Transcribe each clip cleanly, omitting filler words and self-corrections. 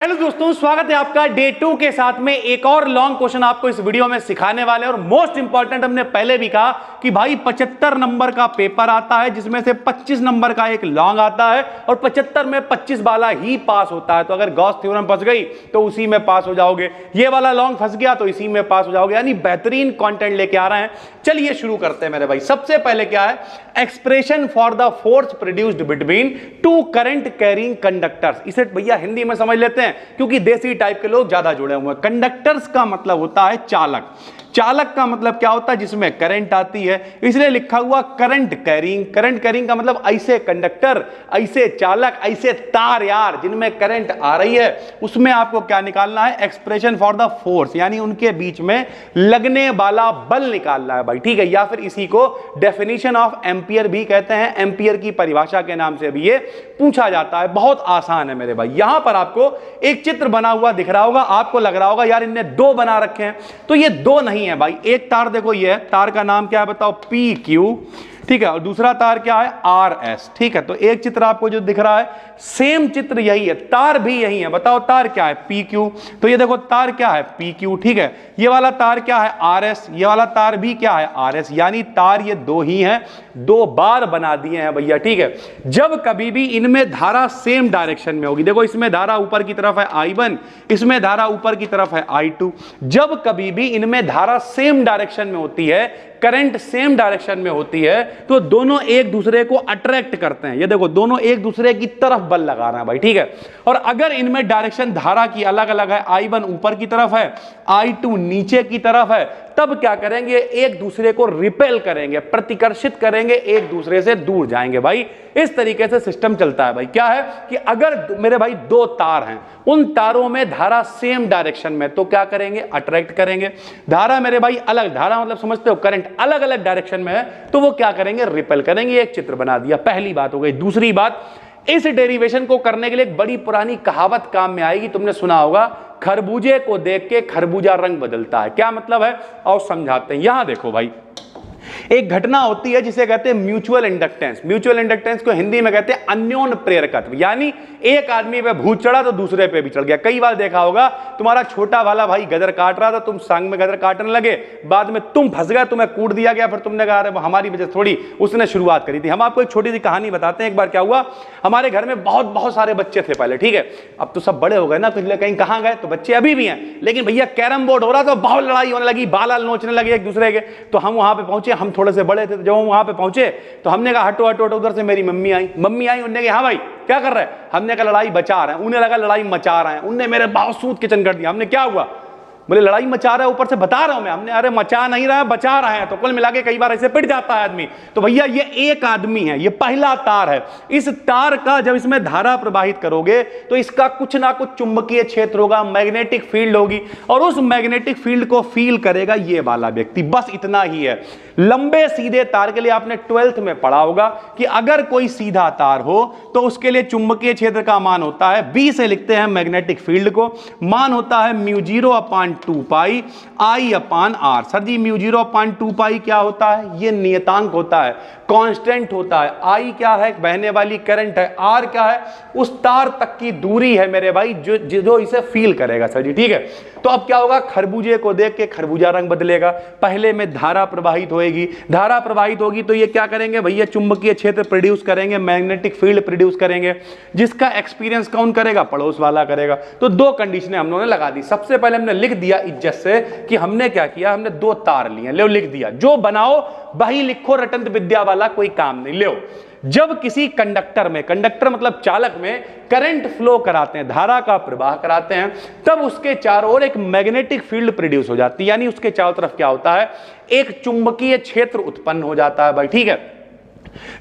Hello दोस्तों, स्वागत है आपका डे 2 के साथ में। एक और लॉन्ग क्वेश्चन आपको इस वीडियो में सिखाने वाले हैं और मोस्ट इंपॉर्टेंट, हमने पहले भी कहा कि भाई 75 नंबर का पेपर आता है जिसमें से 25 नंबर का एक लॉन्ग आता है और 75 में 25 वाला ही पास होता है। तो अगर गॉस थ्योरम फंस गई तो उसी में पास हो जाओगे, ये वाला लॉन्ग फंस गया तो इसी में पास हो जाओगे। यानी बेहतरीन कंटेंट लेके आ रहे हैं। चलिए शुरू करते हैं मेरे भाई। सबसे पहले क्या है, expression for the force produced between two current carrying conductors. इसे भैया हिंदी में समझ लेते हैं क्योंकि देसी टाइप के लोग ज्यादा जुड़े हुए हैं। कंडक्टर्स का मतलब होता है चालक। चालक का मतलब क्या होता है, जिसमें करंट आती है, इसलिए लिखा हुआ करंट कैरिंग। करंट कैरिंग का मतलब ऐसे कंडक्टर, ऐसे चालक, ऐसे तार यार जिनमें करंट आ रही है, उसमें आपको क्या निकालना है, एक्सप्रेशन फॉर द फोर्स, यानी उनके बीच में लगने वाला बल निकालना है भाई। ठीक है, या फिर इसी को डेफिनेशन ऑफ एम्पियर भी कहते हैं। एम्पियर की परिभाषा के नाम से भी ये पूछा जाता है। बहुत आसान है मेरे भाई। यहां पर आपको एक चित्र बना हुआ दिख रहा होगा, आपको लग रहा होगा यार इनने दो बना रखे हैं, तो ये दो नहीं है भाई। एक तार देखो, ये तार का नाम क्या है बताओ, पी क्यू, ठीक है, और दूसरा तार क्या है, आर एस। ठीक है, तो एक चित्र आपको जो दिख रहा है सेम चित्र यही है, तार भी यही है। बताओ तार क्या है, पी क्यू, तो ये देखो तार क्या है, पी क्यू। ठीक है, ये वाला तार क्या है, आर एस, ये वाला तार भी क्या है, आर एस। यानी तार ये दो ही हैं, दो बार बना दिए हैं भैया। ठीक है, जब कभी भी इनमें धारा सेम डायरेक्शन में होगी, देखो इसमें धारा ऊपर की तरफ है I1, इसमें धारा ऊपर की तरफ है I2, जब कभी भी इनमें धारा सेम डायरेक्शन में होती है, करंट सेम डायरेक्शन में होती है, तो दोनों एक दूसरे को अट्रैक्ट करते हैं। ये देखो दोनों एक दूसरे की तरफ बल लगा रहे हैं भाई। ठीक है, और अगर इनमें डायरेक्शन धारा की अलग अलग है, I1 ऊपर की तरफ है, I2 नीचे की तरफ है, तब क्या करेंगे, एक दूसरे को रिपेल करेंगे, प्रतिकर्षित करेंगे, एक दूसरे से दूर जाएंगे भाई। इस तरीके से सिस्टम चलता है भाई। क्या है कि अगर मेरे भाई दो तार हैं, उन तारों में धारा सेम डायरेक्शन में, तो क्या करेंगे, अट्रैक्ट करेंगे। धारा मेरे भाई अलग, धारा मतलब समझते हो करंट अलग अलग डायरेक्शन में है, तो वो क्या करेंगे, रिपेल करेंगे। एक चित्र बना दिया, पहली बात हो गई। दूसरी बात, इस डेरिवेशन को करने के लिए एक बड़ी पुरानी कहावत काम में आएगी, तुमने सुना होगा, खरबूजे को देख के खरबूजा रंग बदलता है। क्या मतलब है, और समझाते हैं। यहां देखो भाई, एक घटना होती है जिसे कहते हैं म्यूचुअल इंडक्टेंस। म्यूचुअल इंडक्टेंस को हिंदी में कहते हैं अन्योन्य प्रेरकत्व, यानी एक आदमी पे भूत चढ़ा तो दूसरे पे भी चढ़ गया। कई बार देखा होगा, तुम्हारा छोटा वाला भाई गदर काट रहा था, तुम संग में गदर काटने लगे, बाद में तुम फंस गए, तुम्हें कूट दिया गया, फिर तुमने कहा अरे हमारी वजह थोड़ी उसने शुरुआत करी थी। हम आपको एक छोटी सी कहानी बताते हैं। एक बार क्या हुआ, हमारे घर में बहुत सारे बच्चे थे पहले। ठीक है, अब तो सब बड़े हो गए ना, तो कहीं कहां गए, तो बच्चे अभी भी हैं, लेकिन भैया कैरम बोर्ड हो रहा तो बहुत लड़ाई होने लगी, बाल नोचने लगे एक दूसरे के। तो हम वहां पे पहुंचे, हम थोड़े से बड़े थे, तो जब हम वहां पे पहुंचे तो हमने कहा हटो हटो हटो। उधर से मेरी मम्मी आई, उन्होंने कहा हाँ भाई क्या कर रहे हैं, हमने कहा लड़ाई बचा रहे हैं। उन्हें लगा लड़ाई मचा रहे हैं, उनने मेरे बहुत सूद किचन कर दिया। हमने क्या हुआ, बोले लड़ाई मचा रहा है, ऊपर से बता रहा हूं मैं। हमने अरे मचा नहीं रहा है, बचा रहा है। तो कुल मिला के कई बार ऐसे पिट जाता है आदमी। तो भैया ये एक आदमी है, ये पहला तार है। इस तार का जब इसमें धारा प्रवाहित करोगे तो इसका कुछ ना कुछ चुंबकीय क्षेत्र होगा, मैग्नेटिक फील्ड होगी, और उस मैग्नेटिक फील्ड को फील करेगा ये वाला व्यक्ति। बस इतना ही है। लंबे सीधे तार के लिए आपने 12th में पढ़ा होगा कि अगर कोई सीधा तार हो तो उसके लिए चुंबकीय क्षेत्र का मान होता है, बी से लिखते हैं मैग्नेटिक फील्ड को, मान होता है μ0/2 पाई I/r। सर जी μ0/2 पाई क्या होता है, ये नियतांक होता है, कांस्टेंट होता है। I क्या है, बहने वाली करंट है, R क्या है, उस तार तक की दूरी है मेरे भाई जो इसे फील करेगा। सर जी ठीक है, तो अब क्या होगा, खरबूजे को देख के खरबूजा रंग बदलेगा। पहले में धारा प्रवाहित होएगी, धारा प्रवाहित होगी तो ये क्या करेंगे भैया, चुंबकीय क्षेत्र प्रोड्यूस करेंगे, मैग्नेटिक फील्ड प्रोड्यूस करेंगे, जिसका एक्सपीरियंस कौन करेगा, पड़ोस वाला करेगा। तो दो कंडीशनें हम लोगों ने लगा दी। सबसे पहले हमने लिख दिया इज्जत से कि हमने क्या किया, हमने दो तार लिए, ले लिख दिया, जो बनाओ वही लिखो, रटंत विद्या वाला कोई काम नहीं। ले जब किसी कंडक्टर में, कंडक्टर मतलब चालक में करंट फ्लो कराते हैं, धारा का प्रवाह कराते हैं, तब उसके चारों ओर एक मैग्नेटिक फील्ड प्रोड्यूस हो जाती है, यानी उसके चारों तरफ क्या होता है, एक चुंबकीय क्षेत्र उत्पन्न हो जाता है भाई। ठीक है,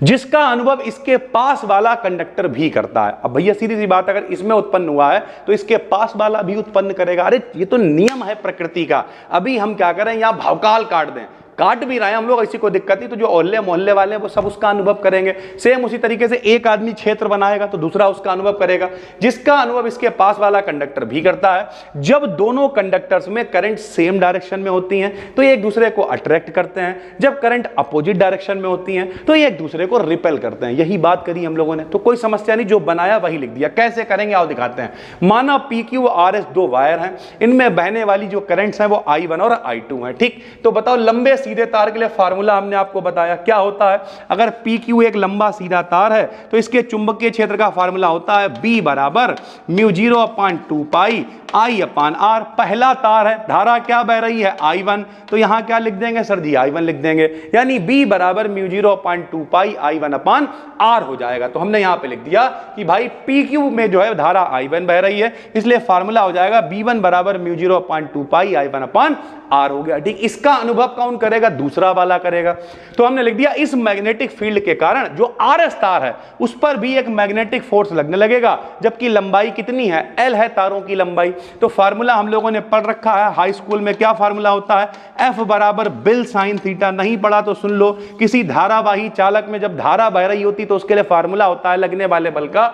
जिसका अनुभव इसके पास वाला कंडक्टर भी करता है। अब भैया सीधी सी बात, अगर इसमें उत्पन्न हुआ है तो इसके पास वाला भी उत्पन्न करेगा। अरे ये तो नियम है प्रकृति का। अभी हम क्या करें, यहां भौकाल काट दें, काट भी रहे हैं हम लोग, ऐसी कोई दिक्कत नहीं, तो जो ओल्ले मोहल्ले वाले हैं वो सब उसका अनुभव करेंगे। सेम उसी तरीके से एक आदमी क्षेत्र बनाएगा तो दूसरा उसका अनुभव करेगा, जिसका अनुभव इसके पास वाला कंडक्टर भी करता है। जब दोनों कंडक्टर्स में करंट सेम डायरेक्शन में होती हैं तो ये एक दूसरे को अट्रैक्ट करते हैं, जब करंट अपोजिट डायरेक्शन में होती हैं तो ये एक दूसरे को रिपेल करते हैं। यही बात करी हम लोगों ने, तो कोई समस्या नहीं, जो बनाया वही लिख दिया। कैसे करेंगे आओ दिखाते हैं। माना PQ और RS दो वायर हैं, इनमें बहने वाली जो करंट्स हैं वो I1 और I2 हैं, ठीक। तो बताओ लंबे सीधे तार के लिए फार्मूला हमने आपको बताया क्या होता है। अगर PQ एक लंबा सीधा तार है तो इसके चुंबकीय क्षेत्र का फार्मूला होता है B बराबर μ0/2 पाई I/R। पहला तार है, धारा क्या बह रही है I1, तो यहां क्या लिख देंगे सर जी I1 लिख देंगे, यानी B बराबर μ0/2 पाई I1/R हो जाएगा। तो हमने यहां पे लिख दिया कि भाई PQ में जो है धारा I1 बह रही है, इसलिए फार्मूला हो जाएगा B1 बराबर μ0/2 पाई I1/R हो गया, ठीक। इसका अनुभव कौन करेगा, दूसरा वाला करेगा। तो हमने लिख दिया इस मैग्नेटिक फील्ड के कारण जो RS तार है उस पर भी एक मैग्नेटिक फोर्स लगने लगेगा, जबकि लंबाई कितनी है, L है तारों की लंबाई। तो फार्मूला हम लोगों ने पढ़ रखा है हाई स्कूल में, क्या फार्मूला होता है, F बराबर बिल साइन थीटा। नहीं पढ़ा तो सुन लो, किसी धारावाही चालक में जब धारा बह रही होती तो उसके लिए फार्मूला होता है लगने वाले बल का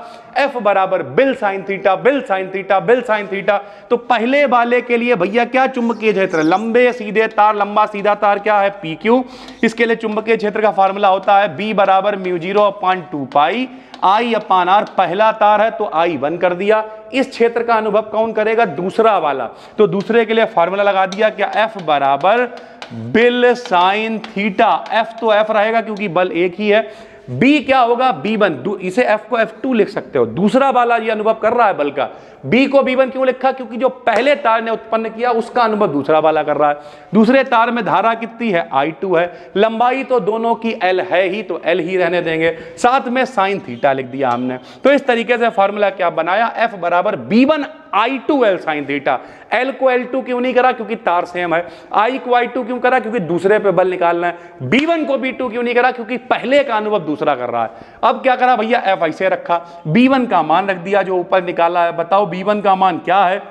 F बराबर bill sine theta, bill sine theta, bill sine theta. तो पहले वाले के लिए भैया क्या चुंबकीय क्षेत्र, लंबे सीधे तार, लंबा सीधा तार क्या है PQ, इसके लिए चुंबकीय क्षेत्र का फार्मूला होता है B बराबर μ0/2 पाई I/R। पहला तार है तो I1 कर दिया। इस क्षेत्र का अनुभव कौन करेगा, दूसरा वाला। तो दूसरे के लिए फार्मूला लगा दिया क्या, F बराबर बिल साइन थीटा। F तो F रहेगा क्योंकि बल एक ही है। B क्या होगा, B1, इसे F को F2 लिख सकते हो, दूसरा वाला ये अनुभव कर रहा है बल का। B को B1 क्यों लिखा, क्योंकि जो पहले तार ने उत्पन्न किया उसका अनुभव दूसरा वाला कर रहा है। दूसरे तार में धारा कितनी है, I2 है, लंबाई तो दोनों की L है ही, तो L ही रहने देंगे, साथ में साइन थीटा लिख दिया हमने। तो इस तरीके से फार्मूला क्या बनाया, F बराबर B1 I2L sine theta. L को L2 क्यों नहीं करा, क्योंकि तार सेम है। I को I2 क्यों करा, क्योंकि दूसरे पे बल निकालना है। B1 को B2 क्यों नहीं करा, क्योंकि पहले का अनुभव दूसरा कर रहा है। अब क्या करा भैया, F ऐसे रखा, B1 का मान रख दिया जो ऊपर निकाला है। बताओ B1 का मान क्या है,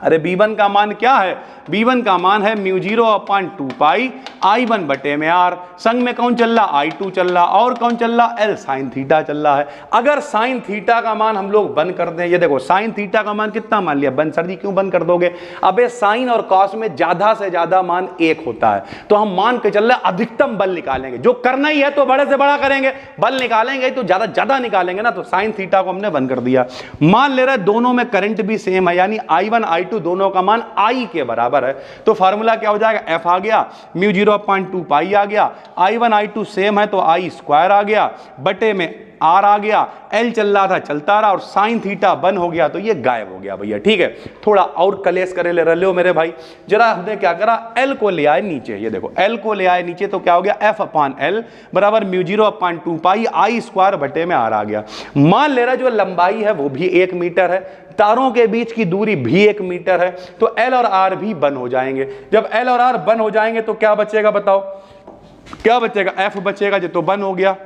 अरे B1 का मान क्या है, B1 का मान है μ0/2 पाई I1 बटे में R। संग में कौन चल रहा, I2 चल रहा, और कौन चल रहा, L साइन थीटा चल रहा है। अगर साइन थीटा का मान हम लोग बंद कर दें, ये देखो साइन थीटा का मान कितना मान लिया, बंद। सर जी क्यों बंद कर दोगे, अबे साइन और कॉस में ज्यादा से ज्यादा मान एक होता है, तो हम मान के चल रहे अधिकतम बल निकालेंगे। जो करना ही है तो बड़े से बड़ा करेंगे, बल निकालेंगे तो ज्यादा निकालेंगे ना, तो साइन थीटा को हमने बंद कर दिया। मान ले रहे दोनों में करंट भी सेम है, यानी I1 I2 दोनों का मान I के बराबर है। तो फार्मूला क्या हो जाएगा, F आ गया, μ0/2 पाई आ गया, I1 I2 सेम है तो I स्क्वायर आ गया, बटे में R आ गया, L चल रहा था चलता रहा, और साइन थीटा बन हो गया तो ये गायब हो गया भैया, ठीक है। थोड़ा और कलेस करे ले रहे हो मेरे भाई, जरा हमने क्या करा, L को ले आए नीचे, ये देखो L को ले आए नीचे, तो क्या हो गया, F/L बराबर μ0/2 पाई I स्क्वायर बटे में R आ गया। मान ले रहा जो लंबाई है वो भी 1 मीटर है, तारों के बीच की दूरी भी 1 मीटर है, तो L और R भी बन हो जाएंगे। जब L और R बन हो जाएंगे तो क्या बचेगा, बताओ क्या बचेगा, F बचेगा, जो तो बन हो गया।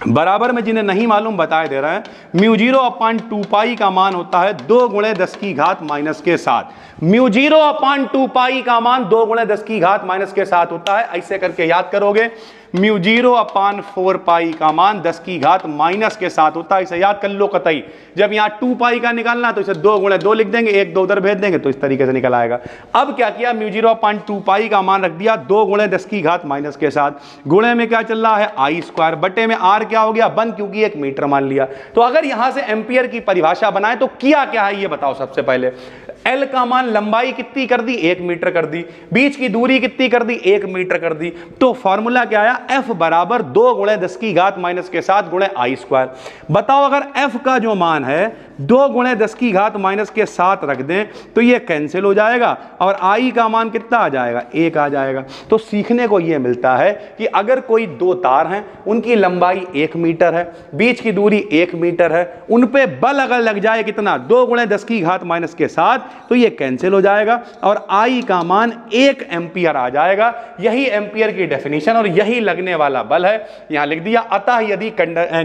बराबर में जिन्हें नहीं मालूम बताए दे रहे हैं, μ0/2 पाई का मान होता है 2 × 10 की घात माइनस के 7। μ0/2 पाई का मान 2 × 10 की घात माइनस के 7 होता है। ऐसे करके याद करोगे, μ0/4 पाई का मान 10 की घात माइनस के 7 होता है। इसे याद कर लो कतई। जब यहाँ 2 पाई का निकालना तो इसे 2 × 2 लिख देंगे, 1 2 उधर भेज देंगे, तो इस तरीके से निकल आएगा। अब क्या किया, μ0/2 पाई का मान रख दिया 2 × 10 की घात माइनस के 7, गुणे में क्या चल रहा है, I स्क्वायर, बटे में R क्या हो गया, बन, क्योंकि 1 मीटर मान लिया। तो अगर यहां से एम्पियर की परिभाषा बनाए तो किया क्या है ये बताओ। सबसे पहले L का मान, लंबाई कितनी कर दी, 1 मीटर कर दी, बीच की दूरी कितनी कर दी, 1 मीटर कर दी। तो फॉर्मूला क्या आया, F बराबर 2 × 10 की घात माइनस के 7 गुणे I स्क्वायर। बताओ अगर F का जो मान है 2 × 10 की घात माइनस के 7 रख दें तो ये कैंसिल हो जाएगा, और I का मान कितना आ जाएगा, 1 आ जाएगा। तो सीखने को ये मिलता है कि अगर कोई 2 तार हैं, उनकी लंबाई 1 मीटर है, बीच की दूरी 1 मीटर है, उन पे बल अगर लग जाए कितना, 2 × 10 की घात माइनस के 7, तो ये कैंसिल हो जाएगा और I का मान 1 एम्पियर आ जाएगा। यही एम्पियर की डेफिनेशन और यही लगने वाला बल है, यहां लिख दिया। अतः यदि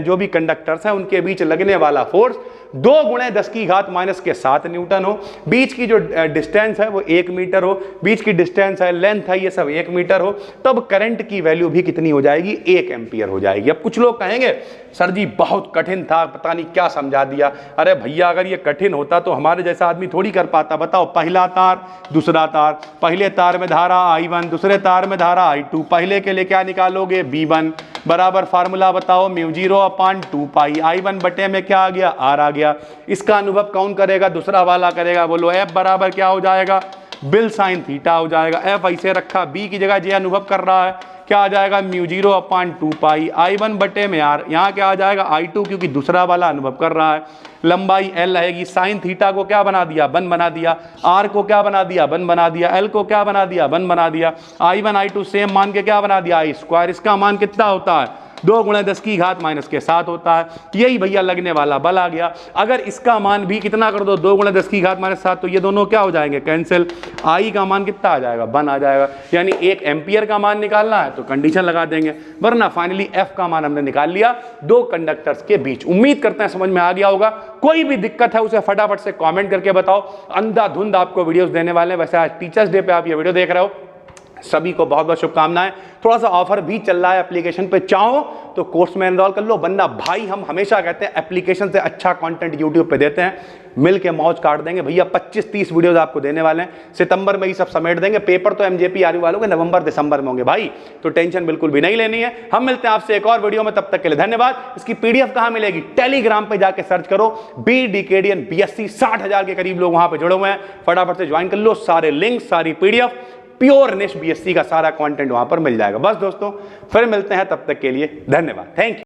जो भी कंडक्टर्स हैं उनके बीच लगने वाला फोर्स 2 × 10⁻⁷ न्यूटन हो, बीच की जो डिस्टेंस है वो 1 मीटर हो, बीच की डिस्टेंस है, लेंथ है, ये सब 1 मीटर हो, तब करंट की वैल्यू भी कितनी हो जाएगी? 1 एम्पियर हो जाएगी। अब कुछ लोग कहेंगे सर जी बहुत कठिन था, पता नहीं क्या समझा दिया। अरे भैया अगर ये कठिन होता तो हमारे जैसा आदमी थोड़ी कर पाता। बताओ, पहला तार दूसरा तार, पहले तार में धारा I1, दूसरे तार में धारा I2, पहले के लिए क्या निकालोगे? V1 बराबर फार्मूला बताओ, μ0/2π, I1 बटे में क्या आ गया? R आ गया। इसका अनुभव कौन करेगा? दूसरा वाला करेगा। बोलो F बराबर क्या हो जाएगा? बिल साइन थीटा हो जाएगा। F ऐसे रखा, B की जगह जे अनुभव कर रहा है, क्या आ जाएगा? μ0/2π, I1 बटे में R, यहाँ क्या आ जाएगा? I2, क्योंकि दूसरा वाला अनुभव कर रहा है। लंबाई L रहेगी, साइन थीटा को क्या बना दिया? 1 बना दिया, R को क्या बना दिया? 1 बना दिया, L को क्या बना दिया? 1 बना दिया, I1 I2 सेम मान के क्या बना दिया? I²। इसका मान कितना होता है? 2 × 10⁻⁷ होता है। यही भैया लगने वाला बल आ गया। अगर इसका मान भी कितना कर दो? 2 × 10⁻⁷, तो ये दोनों क्या हो जाएंगे? कैंसिल। I का मान कितना आ जाएगा? 1 आ जाएगा। यानी 1 एम्पियर का मान निकालना है तो कंडीशन लगा देंगे, वरना फाइनली F का मान हमने निकाल लिया 2 कंडक्टर्स के बीच। उम्मीद करते हैं समझ में आ गया होगा। कोई भी दिक्कत है उसे फटाफट से कमेंट करके बताओ। अंधाधुंध आपको वीडियोस देने वाले हैं। वैसे आज टीचर्स डे पे आप ये वीडियो देख रहे हो, सभी को बहुत बहुत शुभकामनाएं। थोड़ा सा ऑफर भी चल रहा है एप्लीकेशन पे, चाहो तो कोर्स में एनरोल कर लो, वरना भाई हम हमेशा कहते हैं एप्लीकेशन से अच्छा कंटेंट यूट्यूब पे देते हैं, मिल के मौज काट देंगे भैया। 25-30 वीडियोस आपको देने वाले हैं। सितंबर में ही सब समेट देंगे। पेपर तो MJP आरयू वालों के नवंबर दिसंबर में होंगे भाई, तो टेंशन बिल्कुल भी नहीं लेनी है। हम मिलते हैं आपसे एक और वीडियो में, तब तक के लिए धन्यवाद। इसकी PDF कहां मिलेगी? टेलीग्राम पे जाके सर्च करो, BDKDN BSc, 60,000 के करीब लोग वहां पे जुड़े हुए हैं। फटाफट से ज्वाइन कर लो। सारे लिंक, सारी PDF, प्योर निश BSc का सारा कंटेंट वहां पर मिल जाएगा। बस दोस्तों, फिर मिलते हैं, तब तक के लिए धन्यवाद। Thank you.